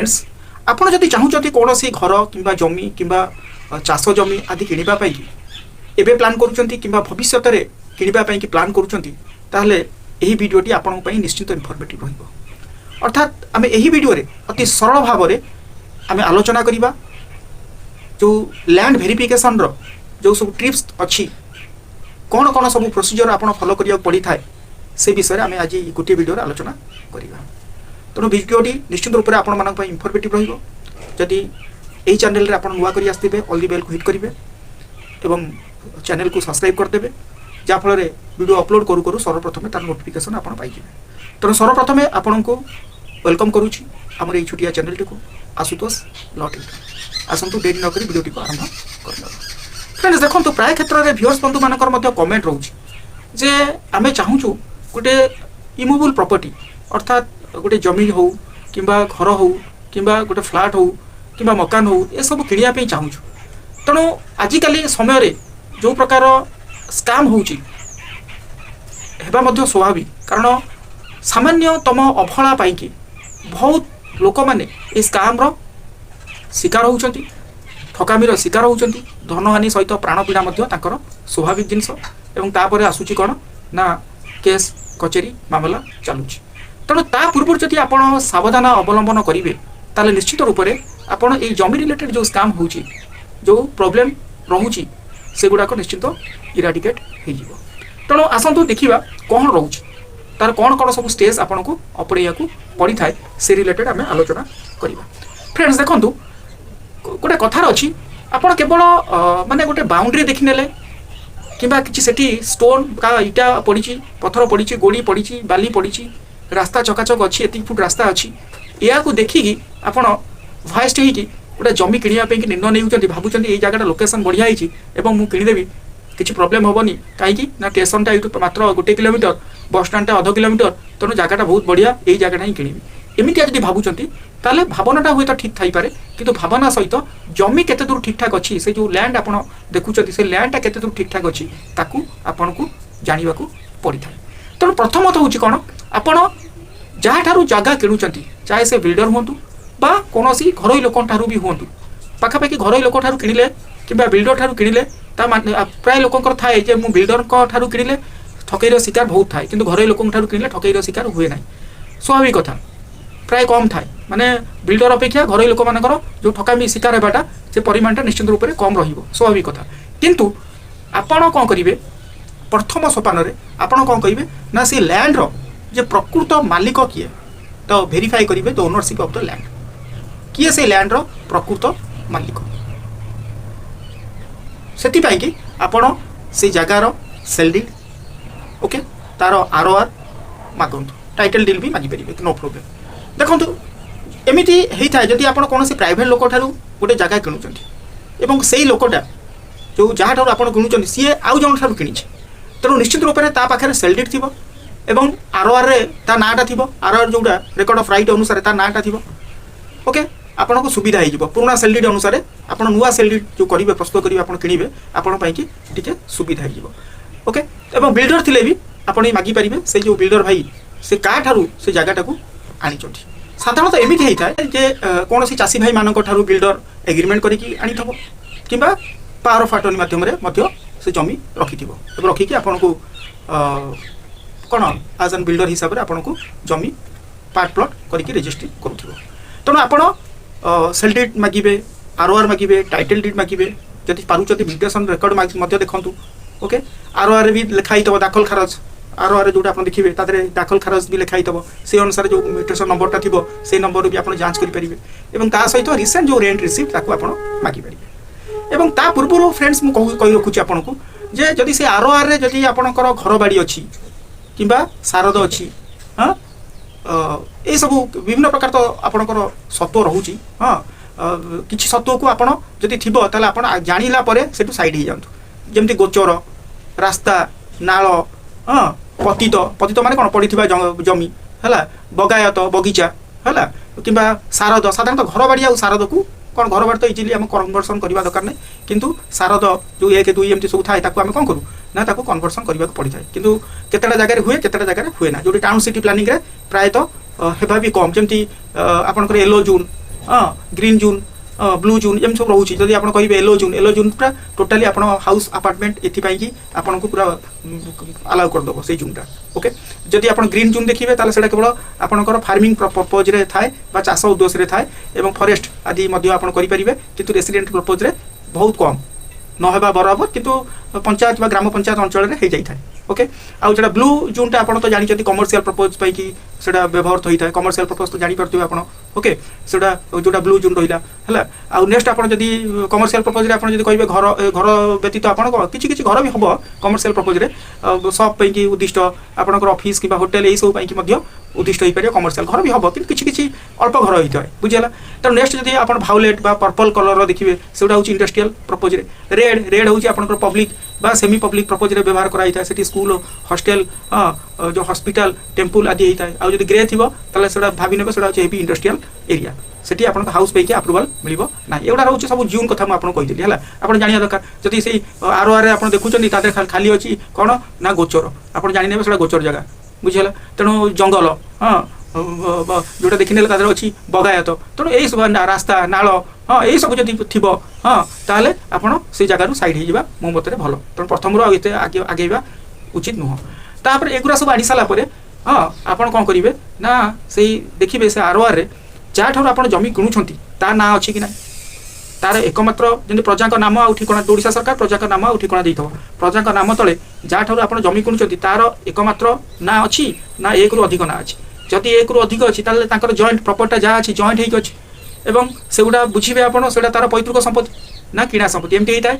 Friends आपड़ जदि चाहूँगी कौन सी घर कि जमी कि चाष जमी आदि किणवाई एवं प्लां कर भविष्य में किणवाई प्लां करोटी आपण निश्चित इनफर्मेटिव अर्थात आम यही वीडियो रे अति सरल भाव में आम आलोचना करवा जो लैंड वेरिफिकेशन रो जो सब ट्रिप्स अच्छी कौन कौन सब प्रोसीजर आपन फॉलो करिया पड़ी थाए से विषय में आम आज गोटे वीडियो रे आलोचना करवा। तेणु वीडियोटी निश्चित रूप से आपण मानक इनफर्मेटिव रहिबो। जदि एही चैनल रे आपण नुआ करी आस्थिबे ऑल दी बेल को हिट करिवे एवं चैनल को सब्सक्राइब करदेबे जाफल वीडियो अपलोड करू करू सर्वप्रथम तार नोटिफिकेशन आपण पाइबे। तेणु सर्वप्रथम आपण को वेलकम करुछि हमर एही छोटिया चैनल टी को आशुतोष लॉ आसतु देरी नक वीडियो टी आरंभ कर। फ्रेंड्स देखो प्राय क्षेत्र में व्यूअर्स बंधु मानकर मध्य कमेंट रोचे जे आम चाहूँ गोटे इमूवेबल प्रॉपर्टी अर्थात गोटे जमी हो कि घर हो कि गोटे फ्लैट हो कि मकान हो ये सब किणापी चाहूँ। तेणु आजिकल समय जो प्रकार स्काम होगा स्वाभाविक कारण सामान्यतम अवहेला पाई बहुत लोक मैंने स्काम रो शिकार होती ठकामीर शिकार होती धनहानि सहित प्राणपीड़ा स्वाभाविक जिनस एवं तापर आसूची कौन ना केस कचेरी मामला चलुची। तेणु ता पूर्व जदि आप सावधान अवलंबन करेंगे ताले निश्चित रूप से आपड़ ये जमी रिलेटेड जो स्काम हो जो प्रोब्लेम रोचे से गुड़ाक निश्चित इराडिकेट हो। तेणु आसतु देखा कौन रोचे तार कौन कौन सब स्टेज आपन को अपड़ेया पड़ी थाए से रिलेटेड आम आलोचना करवा। फ्रेंड्स देखो गोटे कथार अच्छी आपड़ केवल माने गोटे बाउंड्री देखने कि सेठी स्टोन का इटा पड़ी पथर पड़ी गोड़ी पड़ी बाली पड़ी रास्ता चकाचक अच्छी एति फुट रास्ता अच्छी या देखिकी आपड़ भयस्ट हो गोटे जमी किणापी निर्णय नहीं भावुं ये जगह लोकेशन बढ़िया है मुझे किदेवी किसी प्रोब्लेम हेनी कहीं ना स्टेशन टा मात्र 1 किलोमीटर बस स्टाण्डा 0.5 किलोमीटर तेणु जगह बहुत बढ़िया यही जगह ही किणी एमती जब भावुंट ताले भावनाटा हुए तो ठीक थी पारे कि भावना सहित जमी केते दूर ठीक ठाक अच्छी से जो लैंड आप देखुं से लैंडटा केते दूर ठीक ठाक अच्छी ताकू आपन को जानवा पड़ी था। तेणु प्रथमत हूँ कौन आपण जहाँ ठारू जगह किणुंट चाहे से बिल्डर हूँ बा कौन घर लोक भी हूँ पाखापाखि घर लोक किणिले कि बिल्डर ठारू किणिले प्राय लोकंर थाए जे मु बिल्डर ठारू किणिले ठकईर शिकार बहुत थाए किंतु घर लोक किणिले ठकईर शिकार हुए ना स्वाभाविक कथा प्राय कम थाए माने बिल्डर अपेक्षा घर लोक मानकर जो ठकामी शिकार होगाटा से परिमाणटा निश्चित रूप से कम रहिबो स्वाभाविक कथा। किंतु आपण कौन करेंगे प्रथम सोपान आपण कौन करेंगे ना से लैंड रो जे प्रकृत मालिक किए तो वेरीफाई करेंगे the ownership of the land किए से लैंड रो प्रकृत मालिक से कि आपण से जगार सेल डीड ओके तार आरओआर मागंतु टाइटल डील भी मागी पारे नो प्रोब्लेम। देखो एमती होता है जदि आप कौन प्राइवेट लोक ठारू गोटे जगह किणुंट से ही लोकटा जो जहाँ ठार आप किणुंट सी आउ जन ठार कि तेणु निश्चित रूप से पाखे सेल डीड थी एवं आरओआर रे ता नाटा थी आरओआर जोटा रेकर्ड ऑफ राइट अनुसार ता नाटा थी ओके आपन को सुविधा हो पुराना सेल डीड अनुसार आप नुआ सेल डीड जो करेंगे प्रस्तुत करेंगे आप किणवे आपंपाई टी सुविधा हो ओके एवं बिल्डर थिले भी आप मागी पारे से जो बिल्डर भाई से क्या ठारू से जगह को आनी साधारणतः एमती होता है जे कौन चाषी भाई मान बिल्डर एग्रीमेंट करके आनी कि पावर ऑफ अटर्नी माध्यम से जमी रखि रखिकी आपन को कौन एज एन बिल्डर हिसाब से आपन को जमी पार्ट प्लॉट करके रजिस्ट्री करूँ। तेणु आप सेल डीड मागिबे आरओआर मागिबे टाइटल डीड मागिबे जदि पारुचती म्यूटेशन रेकर्ड देखूँ ओके आरओआर भी लिखाई दाखल खारज आरओआर जोटा आप देखिए दाखल खारज भी लिखाई से अनुसार जो म्यूटेशन नंबरटा थी से नंबर भी आप जांच करेंगे और सहित रिसेंट जो रेंट रिसीप्ट ताकू आप मागिपारे और ता पूर्व फ्रेंड्स मुझे कही रखुच्छी आपन को जे जदि से आरओआर रे जदि आपणकर घर बाड़ी अच्छी कि सारद अच्छी हाँ ये सब विभिन्न प्रकार तो आपणकर सत्व रोचे हाँ किसी सत्व को आपड़ जदि थी आप जाना से साइड हो जातु जमी गोचर रास्ता नाल हाँ पतित पतित माने कौन पड़ी जमी है बगायत बगीचा है कि सारद साधारणतः घर बाड़ी सारद को कौन घर बाड़ी तो इजिली आम कन्वर्सन करवा दरकार नहीं किंतु सारद जो 1 2 एमती सब थाए आम कौन करूँ ना कन्वर्सन करने को पड़ी था किंतु केतटा जगह हुए केतटा जगह हुए ना जो टाउन सिटी प्लानिंग रे प्रायतः हेबा भी कम जमती आपनकर yellow zone green zone blue zone एम सब रोचे जदि आप कहे येलो जोन पूरा टोटाली आप हाउस अपार्टमेंट ये आपन को पूरा अलाउ करदेव से जोनटा ओके जदि आप ग्रीन जोन देखिए ताले केवल आपंकर फार्मिंग पर्पज रे थाए चाष उद्देश्य थाए एवं फॉरेस्ट आदि करेंगे किंतु रेसिडेंट पर्पज रे बहुत कम नहबा बराबर किंतु पंचायत बा ग्राम पंचायत अंचल में हो जाए ओके आउ जो ब्लू जोनटा आप तो जानते कमर्शियल पर्पज पाई सेटा व्यवहार होता है कमर्शियल पर्पज तो जापर आप ओके सेटा जोटा ब्लू जोन रहा है आउ नेक्स्ट आप जब कमर्शियल पर्पज रे आप कहे घर घर व्यतीत आप किसी घर भी हम कमर्शियल पर्पज रे सप पाई उद्दिष्ट आपंकर ऑफिस कि होटेल यही सब पाई उद्दिष्ट हो पारे कमर्शियल घर भी हम कि किसी अल्प घर होता है बुझीगला तो नेक्स्ट जब आप भायोलेट बा पर्पल कलर देखिए सेटा हूँ इंडस्ट्रियल पर्पज रे रेड हूँ आपंकर पब्लिक बा सेमी पब्लिक पर्पज रे व्यवहार कराई था से स्कूल हॉस्टल जो हॉस्पिटल टेम्पल आदि होता है आउ जब ग्रे थी भावी ने हेवी इंडस्ट्रियल एरिया सेठी आपन हाउस पे अप्रूवल मिलिबो ना एवडा रहउछ सब जून कथा म आपन कहिदिली हला आपन जानिया दरकार जदि से आरओआर रे आपन देखुचंदी तादे खाली अछि कोन ना गोचर आपन जानि नेबे सेडा गोचर जगह बुझियला तेणु जंगल जोटा देखिने तादे अछि बगायत तेणु एई सब रास्ता नाल यही सब जदि थिबो ताले आपन से जगह रु साइड हिजिबा मो मतरे भलो तेणु प्रथम रु एते आगेबा उचित नुह तापर एगुरा सब आडी साला परे आपन कोन करिवे ना सेही देखिबे से आरओआर रे जहाँ ठार आप जमी किणुंट ता ना अच्छी कि ना तार एकमात्र जमी प्रजा नाम आ ठिकणा ओडिशा सरकार प्रजा नाम आ ठिकणा देथो प्रजा नाम तले जहाँ ठार आप जमी किणुंट तार एकमात्र ना अच्छी ना एक रु अधिक ना अच्छी जदि एक रु अधिक अच्छी तार जॉइंट प्रॉपर्टी जहाँ अच्छी जॉइंट होगी अच्छी एवं सेगुड़ा बुझे आप तार पैतृक संपत्ति ना किणा संपत्ति एमती होता है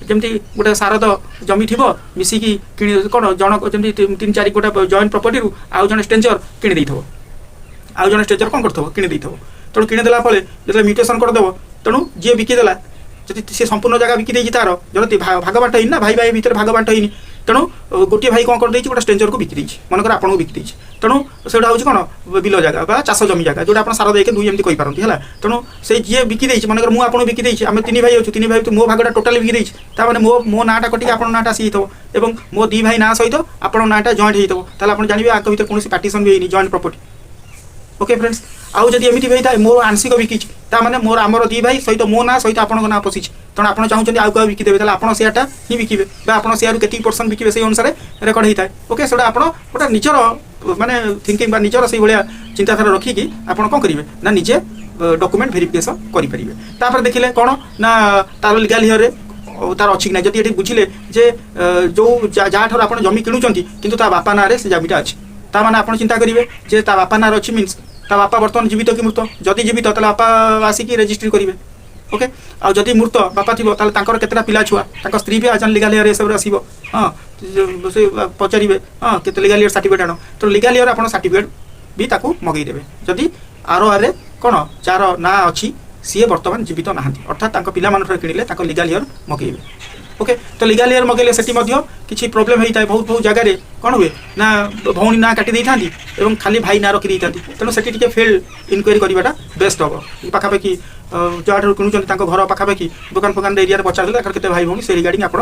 जमी गोटे सारद जमी थी मिसिकी कौन जन जमी 3-4 गोटे जॉइंट प्रॉपर्टी रु आउ जन स्ट्रेंजर किणी आउ जन स्ट्रेंजर कौन कर किणी तेणु किणीदेला जो म्यूटेशन करदेव तेणु जी बिकिदेला जब सी संपूर्ण जगह बिकी तार जब भाग बाट होनी ना भाई भाई भितर भाग बाट होनी तेणु गोटे भाई कौन कर गोटे स्ट्रेंजर को बिकी मनकर आपको बिकी तेणु से हूँ कौन बिल जगह चाष जमी जगह जो आप सार देखे दुई एमती कहींपारती है तेणु से जी बिकी मनकर मुझे आपको बिकी आम 3 भाई अच्छे 3 भाई मो भागटा टोटाली बिकी ताने मो नाटा कटिक आप नाटा आसी और मो 2 भाई ना सहित आप नाटा जॉइंट होता है जानवे आग भर कौन पार्टीशन भी होनी जॉइंट प्रॉपर्टी ओके फ्रेंड्स आउ जब एमती होता है मोर आंशिक बिकी ताने मोर आमर 2 भाई सहित मो ना सहित आपन ना पशिच तेणु आप चाहते आउ क्या बिकीदेवे आप सेयारटा ही बिके आप सेयार के% बिके से अनुसार रेकर्ड होता है ओके से आप गोटे निजर माने थिंकिंग निजर से भाया चिंताधारा रखिकी आप कौन करेंगे ना निजे डॉक्यूमेंट वेरिफिकेशन करेंगे देखिले कौन ना तार लीगल हियर तार अच्छी कि ना जब ये बुझिले जे जो जहाँ ठार आप जमी किणुंट किंतु ता बापा ना से जमीटा अच्छी ता माने आप चिंता करेंगे जे ता बापा ना अच्छी मीन्स ता बापा बर्तमान जीवित कि मृत जदि जीवित ताले बापा आसिकी रेजिस्ट्री करेंगे ओके आउ जदि मृत बापा थी केतटा पिला छुआ स्त्री भी आज लीगल हियर सब आसो हाँ से पचारे हाँ के लीगल हियर सर्टिफिकेट आण तो लीगल हियर आप सर्टिफिकेट भी ताकू मगईदेवे जदि आरओआर कौन जार ना अच्छी सी बर्तमान जीवित ना अर्थात पिला किणिले लीगल हियर मगेबे ओके तो लीगल हियर मगेले से किसी प्रोब्लेम होता है बहुत बहुत जगह कौन हुए ना भौणी ना काटी था और खाली भाई ना रखी था तेणु से फिल्ड इनक्वारी करवाटा बेस्ट हम पाखापाखि जहाँ किणुंट घर पाखापाखि दुकान फुकान एरिया पचारे के भाई भौणी से रिगार्डिंग आप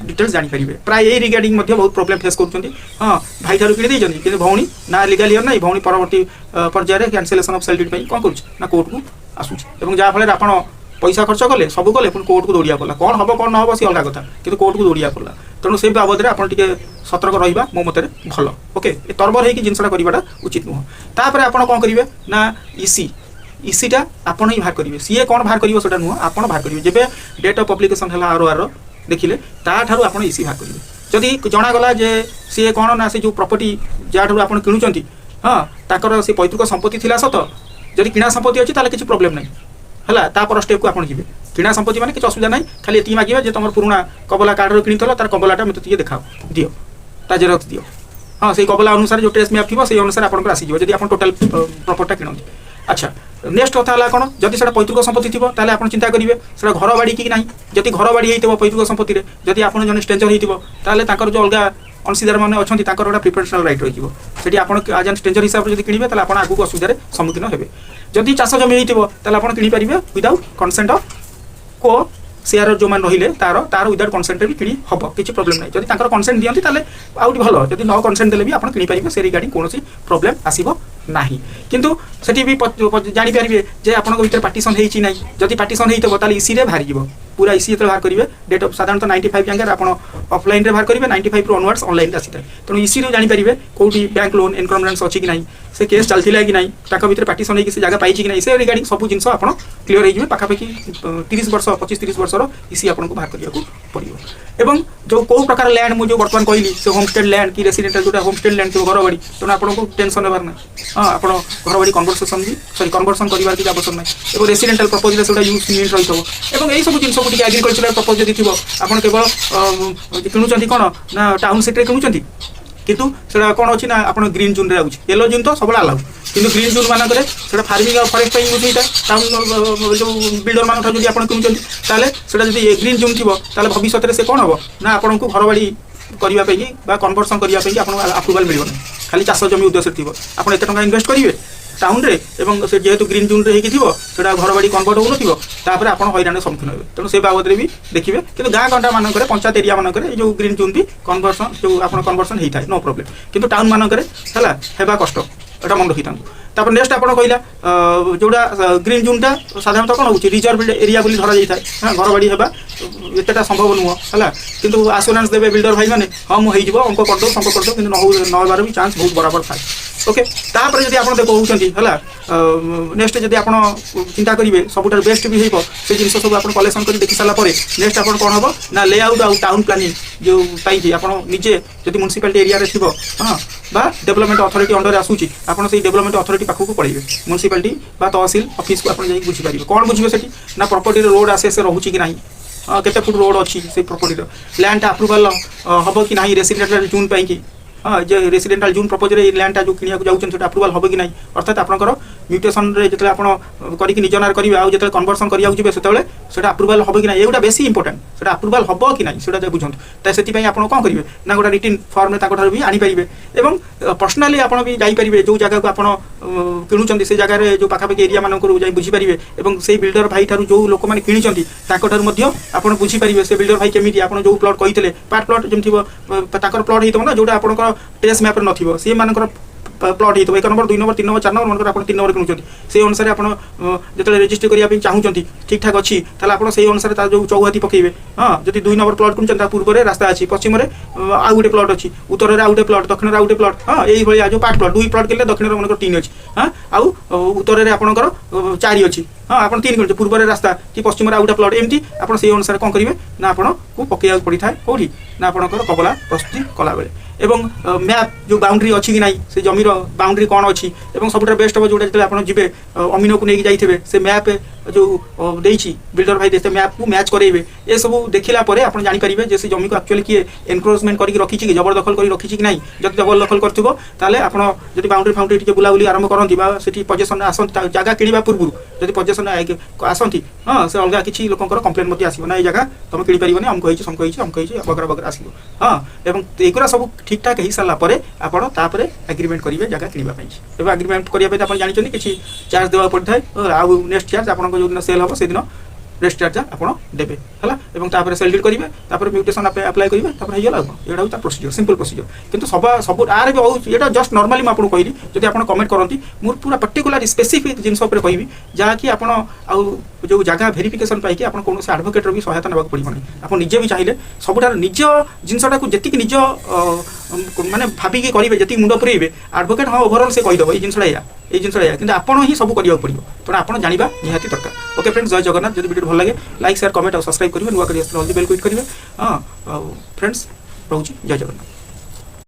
डिटेल्स जानीपारे प्राय यही रिगार्डिंग बहुत प्रोब्लेम फेस कर हाँ भाई ठार किणी कि भौणी ना लीगल हियर ना भौणी परवर्ती पर्यायर कैंसलेशन ऑफ सेल डीड कौन कर कोर्ट को आसूँ जहाँफल आप पैसा खर्च कले सब कले कोर्ट को दौड़िया पड़ा कौन हम कौन ना हम सी अलग कथा कि कोर्ट को दौड़िया पड़ा तेणु से बाबद में आप सतर्क रहा मो मत भल ओके तरबर होगी जिनसा करवाटा उचित नुह तापर आप कौन करेंगे ना इसीटा आपड़ ही बाहर करेंगे सीए कौन बाहर कर नुह आप बाहर करेंगे जब डेट ऑफ पब्लिकेशन है आरओआर देखिले ताठार आप इसी बाहर करेंगे जदि जनागला जे सी कौन ना से जो प्रॉपर्टी जहाँ आप किणुंट हाँ ताकर से पैतृक संपत्ति थी सत जदि किणा संपत्ति अच्छी ताले किसी प्रोब्लेम नहीं है तापर स्टेप को आप जी किणा संपत्ति मैंने किसी असुविधा ना खाली ये मांगे जे तुम पुराणा कबला कार्ड किणी तार कबलाटा मत देखाओ दियो ता जेरक्स दियो हाँ से कबला अनुसार जो ट्रेस मैप थी से अनुसार आप आसीज जब आप टोटाल प्रॉपर्टी किणती अच्छा नेक्स्ट कथा है कौन जब से पैतृक संपत्ति थी ताले आप चिंता करेंगे से घर बाड़ी कि नहीं जब घर बाड़ी होती पैतृक संपत्ति में जब आप जन स्ट्रेंजर होते जो अलग अंशीदार मैंने अच्छा गोटे प्रिफरेन्शियल राइट रही आप आज स्ट्रेंजर हिसाब से किणवे आप आगे असुविधार सम्मुखीन हे जदि चाष जमी होता आप किनीपारे विदाउट कनसेंट ऑफ को शेयर जो मैंने रही तार विदाउट कनसेंट भी किणी हम किसी प्रोब्लेम ना जब कनसेंट दिखती आउट भल जब न कनसेंट देले भी आप किनीपारे से रिगार्डिंग कौन प्रोब्लेम आसब ନାହିଁ। କିନ୍ତୁ ସେଠି ବି ଜାଣିପାରିବେ ଯେ ଆପଣଙ୍କ ଭିତରେ ପାର୍ଟିସନ୍ ହେଇଛି ନାହିଁ। ଯଦି ପାର୍ଟିସନ୍ ହେଇଥିବ ତାହେଲେ ଇସିରେ ବାହାରିଯିବ। पूरा इसी जो बाहर करेंगे डेट ऑफ साधारणतः 95 जाकर आप ऑफलाइन रे बाहर करेंगे 95 रु ऑनवर्ड्स ऑनलाइन आसी था तेणु इसी रू जानीपारे कौटी बैंक लोन एनकम्ब्रेंस अच्छी कि नहीं से केस चलता कि नहीं ताक भर पार्टीशन होगी से जगह पाई कि नहीं से रिगार्डिंग सब जिन आप क्लीयर हो पाखापाखि 30 वर्ष 25-30 वर्षर इसी आपको बाहर करने पड़ो। एवं जो कौ प्रकार लैंड मुझे बर्तमान कहली से होमस्टेड लैंड कि रेसिडेंटल जो होमस्टेड लैंड थी घर बाड़ी तेणु आपको टेंशन होबार ना हाँ आप घर बाड़ी कन्वर्सेसन भी सॉरी कन्वर्सन करार किसी आवश्यक ना रेसिडेंटल प्रपोजल से यूज नीट रही है और यही सब जिन टी एग्रीकल्चर प्रपोज यदि थी आप केवल किणुंट कौन ना टाउन सिटी किणुंट किंतु सेटा कौन अच्छी ना आप green zone out yellow zone तो सब अलाउ कि ग्रीन जोन मानक फार्मिंग और फरेस्ट यूज होता है टाउन जो बिल्डर मान जो आप किणुंट जब ग्रीन जोन थी भविष्य में से कौन हम ना आपन को घर बाड़ी करने कन्वर्सन करने अप्रुवाल मिल खाली चाष जमी उद्देश्य थी आप एत टका इन्वेस्ट करेंगे टाउन रे एवं से जेहेतु ग्रीन जोन रे थी सेटा घर बाड़ी कन्वर्ट होन आप हईराण सम्मुखीन हे तेणु से बाबद भी देखिए कि गाँ गंडा मानक पंचायत एरिया मानक जो ग्रीन जोन भी कन्वर्सन जो आप कन्वर्सन होता है नो प्रोब्लेम किंतु टाउन मानक है कष्ट एटा मन रखी था नेक्स्ट आप कहला जोड़ा ग्रीन जोनटा साधारणतः कौन हो रिजर्व एरिया बोली धरा जाए हाँ घर बाड़ी होगा एतटा संभव नुह है किंतु आश्योरेंस देवे बिल्डर भाई मैंने हाँ मुझे अंक करदे संपर्क करदे कि नहबार भी चांस बहुत बराबर थाए ओके तापर जब आप कहते है नेक्स्ट जब आप चिंता करेंगे सबुठ बेस्ट भी हो से जिन सब आप कलेक्शन कर देखी सारापर नेक्स्ट आप कौन हम ना लेआउट आउ टाउन प्लानिंग जो पाई आप निजे जब म्यूनिसिपालिटी एरिया थी हाँ बा डेवलपमेंट अथॉरिटी अंडर आसूची आप डेवलपमेंट अथॉरिटी पाखक पड़े म्यूनिसिपालिटी तहसिल ऑफिस को आप बुझीपारे कौन बुझे से ना प्रॉपर्टी रोड आसे से रोचे कि ना केते फुट रोड अच्छी से प्रॉपर्टी लैंड अप्रूवल हम कि ना रेसिडेंशियल जोन पाई हाँ जो रेसिडेंशियल जोन प्रपोज लैंड जो किणा जाऊँ अप्रूवल हम कि ना अर्थात आपंकर म्यूटेशन जो आप करके निज नार करेंगे आउ जो कन्वर्सन कराया से अप्रूवल हम कि ना ये बेसी इंपोर्टेंट से अप्रूवल हम कि ना से बुझुँ तो से आप कौन करेंगे ना गोटे रिटर्न फर्म भी आनीपारे और पर्सनाली आप भी जापरेंगे जो जगह को आप किणुंट से जगह जो पाखापाखि एरिया मानक बुझीपारे और से बिल्डर भाई ठार जो लोक मैंने किणी आप बुझीपारे से बिल्डर भाई केमी आप जो प्लट कहते पार्ट प्लट जमी प्लट होता ना जोटा आप टेस्ट मैप नथिबो से मानकर प्लट होता 1 नंबर 2 नंबर 3 नंबर 4 नंबर मनकर आप 3 नंबर किणुंट से अनुसार आप जो रजिस्ट्री करने चाहूँगी ठीक ठाक अच्छी आप से अनुसार जो चौहाती पकेबे हाँ जब 2 नंबर प्लट किणुंट पूर्व में रास्ता अच्छी पश्चिम में आउ गोटे प्लट अच्छी उत्तर में आउ गोटे प्लट दक्षिण में आउ गोटे प्लट हाँ यही जो पार्ट प्लट 2 प्लट किले दक्षिण में मनकर 3 अच्छी हाँ आउ उत्तर में आपंकर 4 अच्छी हाँ आप 3 किणुंट पूर्व में रास्ता कि पश्चिम में आउ गोटे प्लट एमती आप से अनुसार कौन करेंगे ना आपको पकड़ा पड़ी था कौटी ना आपंकर कबला प्रस्तुति कला बेले एवं मैप जो बाउंड्री अच्छी कि नहीं से जमीर बाउंड्री कौन अच्छी सबुठ बेस्ट हम जोटा जो आप जी अमीन को लेकिन जाइए से मैप जो देती बिल्डर भाई देते मैप को मैच करेंगे ये सब देखला आप जानीपारे से जमी को एक्चुअली किए एनक्रोचमेंट करके रखी कि जबरदखल कर रखी कि नहीं जब जबरदखल कर आपड़ जब बाउंड्री फाउंड्री टी बुलाबुली आरंभ करती से पजेसन आसती जगह किणवा पूर्व जब पजेसन आसती हाँ से अलग किसी लोकर कम्प्लेन आसो ना ये जगह तुम किपारे अमुक वगैरह वगैरह आसो हाँ एगुरा सब ठीक ठाक हो सारापर आपड़ एग्रीमेंट करेंगे जगह किणवाई एग्रीमेंट करने आप जानते किसी चार्ज देवा पड़ता है आउ नेक्स्ट चार्ज आप जो दिन सेल हम से दिन रेस्ट चार्ज आप देवे है सेल डीड करेंगे म्यूटेशन अप्लाई करेंगे होगा यहाँ हूँ प्रोसीजर सिंपल प्रोसीजर किंतु सब आर भी ये जस्ट नॉर्मली मुझे कहली जब आप कमेंट करती मोर पूरा पर्टिकुलर स्पेसिफिक जिन कहबी जहाँकि आप जो जगह भेरिफिकेशन पाई आप कौन से एडवोकेटर भी सहायता ना पड़ो नहीं आप निजे भी चाहिए सबुठ निज जिनटा को जी निज माने भाविकी करेंगे जी मुंड पुरेबे एडवोकेट हाँ ओभरऑल से कहीदेव ये जिनसा ये जिनसा कि आपड़ ही सब करा पड़ो तेना आप जानवा निहाती दरकार ओके फ्रेंड्स जय जगन्नाथ जब वीडियो भल लगे लाइक शेयर कमेंट और सब्सक्राइब करेंगे नुआ कर बेल क्लिक करेंगे हाँ फ्रेंड्स रोचे जय जगन्नाथ।